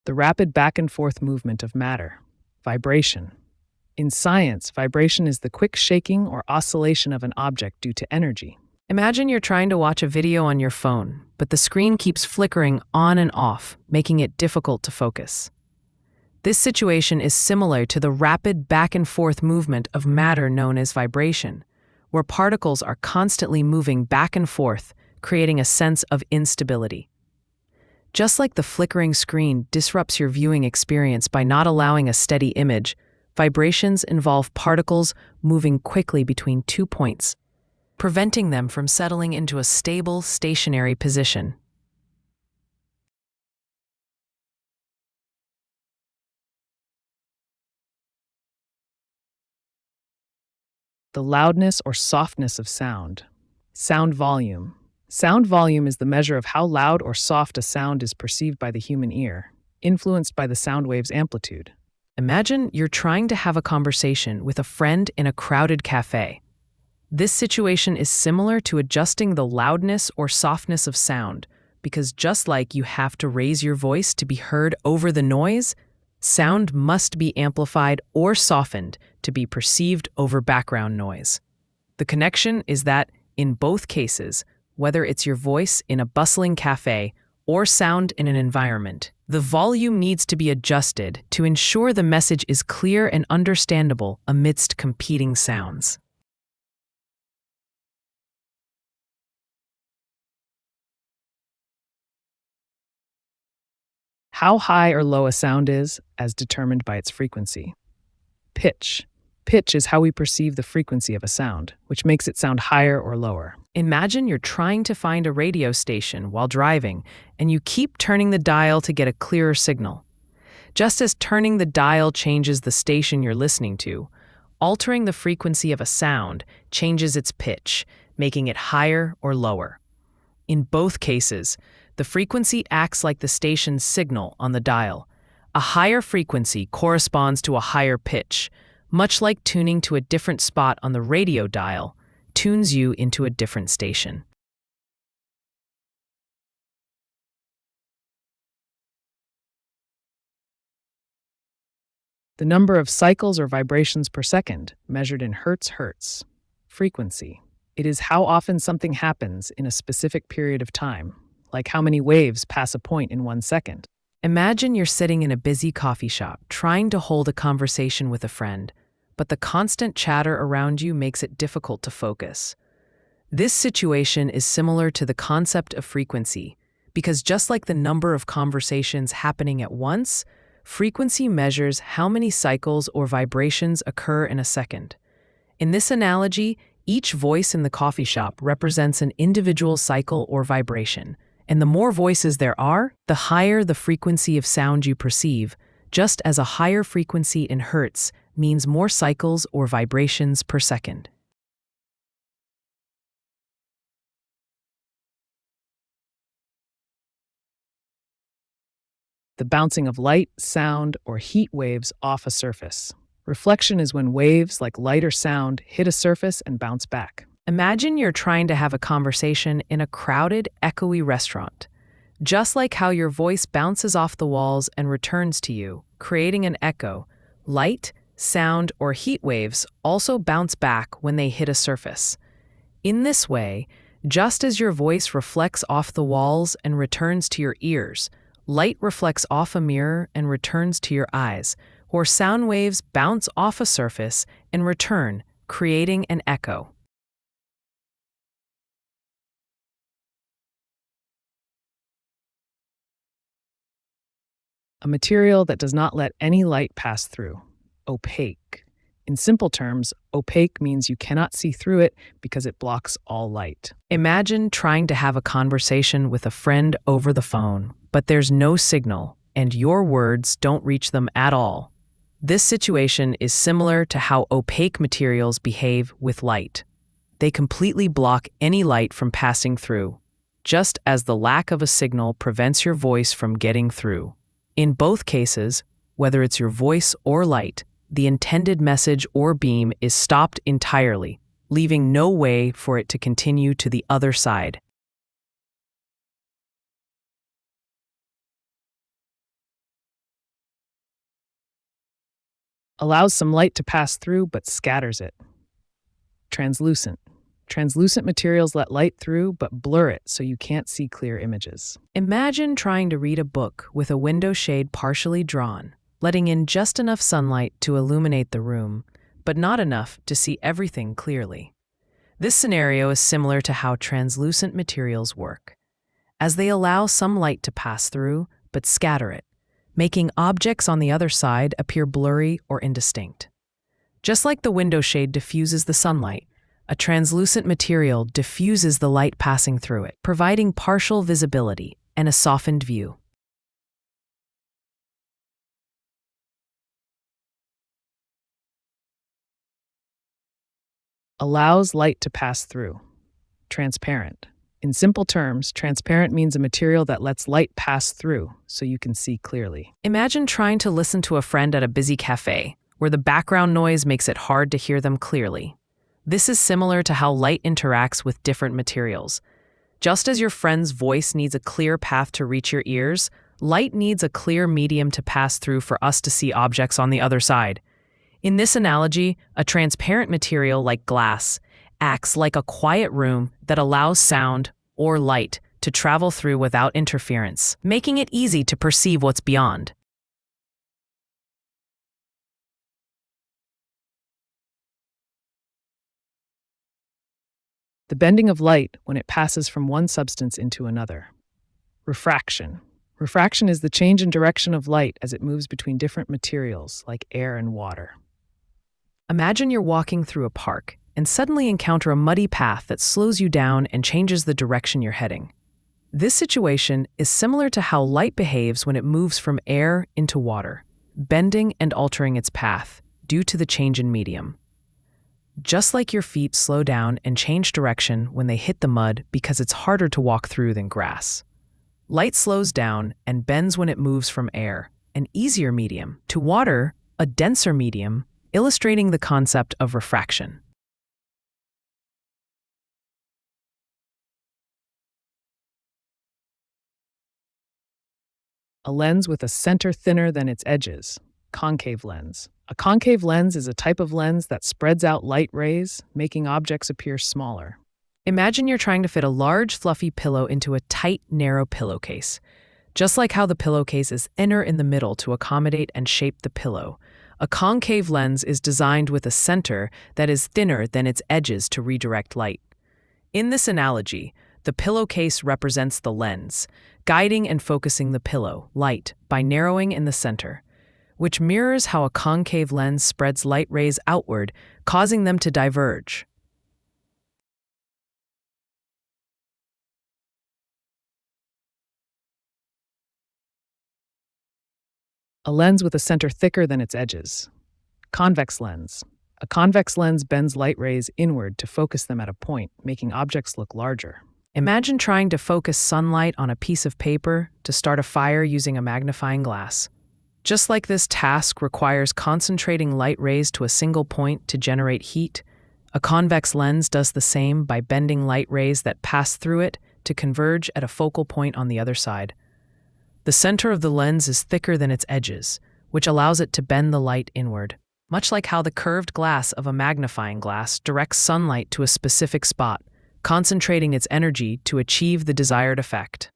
The rapid back and forth movement of matter. Vibration. In science, vibration is the quick shaking or oscillation of an object due to energy. Imagine you're trying to watch a video on your phone, but the screen keeps flickering on and off, making it difficult to focus. This situation is similar to the rapid back and forth movement of matter known as vibration, where particles are constantly moving back and forth, creating a sense of instability. Just like the flickering screen disrupts your viewing experience by not allowing a steady image, vibrations involve particles moving quickly between 2 points, preventing them from settling into a stable, stationary position. The loudness or softness of sound. Sound volume. Sound volume is the measure of how loud or soft a sound is perceived by the human ear, influenced by the sound wave's amplitude. Imagine you're trying to have a conversation with a friend in a crowded cafe. This situation is similar to adjusting the loudness or softness of sound, because just like you have to raise your voice to be heard over the noise, sound must be amplified or softened to be perceived over background noise. The connection is that, in both cases, whether it's your voice in a bustling cafe or sound in an environment, the volume needs to be adjusted to ensure the message is clear and understandable amidst competing sounds. How high or low a sound is, as determined by its frequency. Pitch. Pitch is how we perceive the frequency of a sound, which makes it sound higher or lower. Imagine you're trying to find a radio station while driving, and you keep turning the dial to get a clearer signal. Just as turning the dial changes the station you're listening to, altering the frequency of a sound changes its pitch, making it higher or lower. In both cases, the frequency acts like the station's signal on the dial. A higher frequency corresponds to a higher pitch, much like tuning to a different spot on the radio dial tunes you into a different station. The number of cycles or vibrations per second, measured in hertz. Frequency. It is how often something happens in a specific period of time, like how many waves pass a point in 1 second. Imagine you're sitting in a busy coffee shop trying to hold a conversation with a friend, but the constant chatter around you makes it difficult to focus. This situation is similar to the concept of frequency, because just like the number of conversations happening at once, frequency measures how many cycles or vibrations occur in a second. In this analogy, each voice in the coffee shop represents an individual cycle or vibration, and the more voices there are, the higher the frequency of sound you perceive, just as a higher frequency in hertz means more cycles or vibrations per second. The bouncing of light, sound, or heat waves off a surface. Reflection is when waves, like light or sound, hit a surface and bounce back. Imagine you're trying to have a conversation in a crowded, echoey restaurant. Just like how your voice bounces off the walls and returns to you, creating an echo, light, sound, or heat waves also bounce back when they hit a surface. In this way, just as your voice reflects off the walls and returns to your ears, light reflects off a mirror and returns to your eyes, or sound waves bounce off a surface and return, creating an echo. A material that does not let any light pass through. Opaque. In simple terms, opaque means you cannot see through it because it blocks all light. Imagine trying to have a conversation with a friend over the phone, but there's no signal, and your words don't reach them at all. This situation is similar to how opaque materials behave with light. They completely block any light from passing through, just as the lack of a signal prevents your voice from getting through. In both cases, whether it's your voice or light, the intended message or beam is stopped entirely, leaving no way for it to continue to the other side. Allows some light to pass through but scatters it. Translucent. Translucent materials let light through but blur it so you can't see clear images. Imagine trying to read a book with a window shade partially drawn, letting in just enough sunlight to illuminate the room, but not enough to see everything clearly. This scenario is similar to how translucent materials work, as they allow some light to pass through but scatter it, making objects on the other side appear blurry or indistinct. Just like the window shade diffuses the sunlight, a translucent material diffuses the light passing through it, providing partial visibility and a softened view. Allows light to pass through. Transparent. In simple terms, transparent means a material that lets light pass through so you can see clearly. Imagine trying to listen to a friend at a busy cafe, where the background noise makes it hard to hear them clearly. This is similar to how light interacts with different materials. Just as your friend's voice needs a clear path to reach your ears, light needs a clear medium to pass through for us to see objects on the other side. In this analogy, a transparent material like glass acts like a quiet room that allows sound or light to travel through without interference, making it easy to perceive what's beyond. The bending of light when it passes from one substance into another. Refraction. Refraction is the change in direction of light as it moves between different materials like air and water. Imagine you're walking through a park and suddenly encounter a muddy path that slows you down and changes the direction you're heading. This situation is similar to how light behaves when it moves from air into water, bending and altering its path due to the change in medium. Just like your feet slow down and change direction when they hit the mud because it's harder to walk through than grass. Light slows down and bends when it moves from air, an easier medium, to water, a denser medium, illustrating the concept of refraction. A lens with a center thinner than its edges. Concave lens. A concave lens is a type of lens that spreads out light rays, making objects appear smaller. Imagine you're trying to fit a large, fluffy pillow into a tight, narrow pillowcase. Just like how the pillowcase is thinner in the middle to accommodate and shape the pillow, a concave lens is designed with a center that is thinner than its edges to redirect light. In this analogy, the pillowcase represents the lens, guiding and focusing the pillow, light, by narrowing in the center, which mirrors how a concave lens spreads light rays outward, causing them to diverge. A lens with a center thicker than its edges. Convex lens. A convex lens bends light rays inward to focus them at a point, making objects look larger. Imagine trying to focus sunlight on a piece of paper to start a fire using a magnifying glass. Just like this task requires concentrating light rays to a single point to generate heat, a convex lens does the same by bending light rays that pass through it to converge at a focal point on the other side. The center of the lens is thicker than its edges, which allows it to bend the light inward, much like how the curved glass of a magnifying glass directs sunlight to a specific spot, concentrating its energy to achieve the desired effect.